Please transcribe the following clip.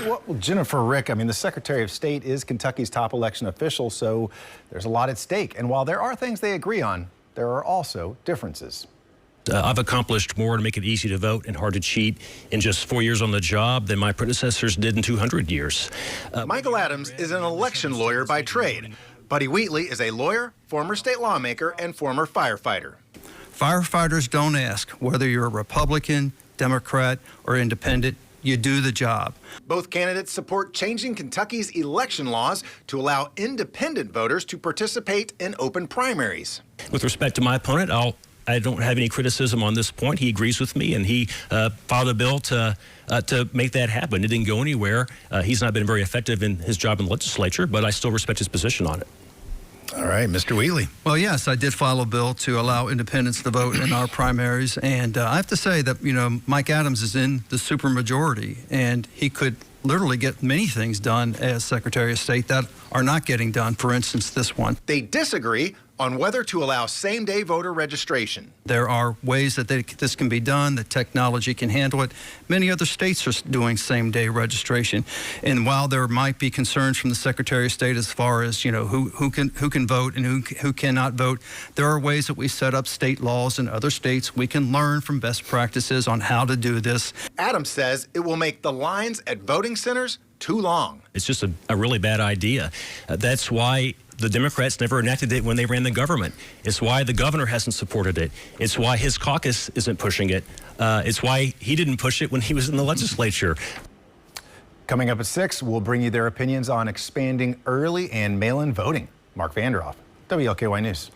Well, Jennifer Rick, I mean, the Secretary of State is Kentucky's top election official, so there's a lot at stake. And while there are things they agree on, there are also differences. I've accomplished more to make it easy to vote and hard to cheat in just 4 years on the job than my predecessors did in 200 years. Michael Adams is an election lawyer by trade. Buddy Wheatley is a lawyer, former state lawmaker, and former firefighter. Firefighters don't ask whether you're a Republican, Democrat, or independent. You do the job. Both candidates support changing Kentucky's election laws to allow independent voters to participate in open primaries. With respect to my opponent, I don't have any criticism on this point. He agrees with me, and he filed a bill to make that happen. It didn't go anywhere. He's not been very effective in his job in the legislature, but I still respect his position on it. All right, Mr. Wheatley. Well, yes, I did file a bill to allow independents to vote in our primaries, and I have to say that, Mike Adams is in the supermajority, and he could literally get many things done as Secretary of State that are not getting done, for instance, this one. They disagree on whether to allow same-day voter registration. There are ways that this can be done, that technology can handle it. Many other states are doing same-day registration. And while there might be concerns from the Secretary of State as far as, who can vote and who cannot vote, there are ways that we set up state laws in other states. We can learn from best practices on how to do this. Adams says it will make the lines at voting centers too long. It's just a really bad idea. That's why the Democrats never enacted it when they ran the government. It's why the governor hasn't supported it. It's why his caucus isn't pushing it. It's why he didn't push it when he was in the legislature. Coming up at 6, we'll bring you their opinions on expanding early and mail-in voting. Mark Vanderoff, WLKY News.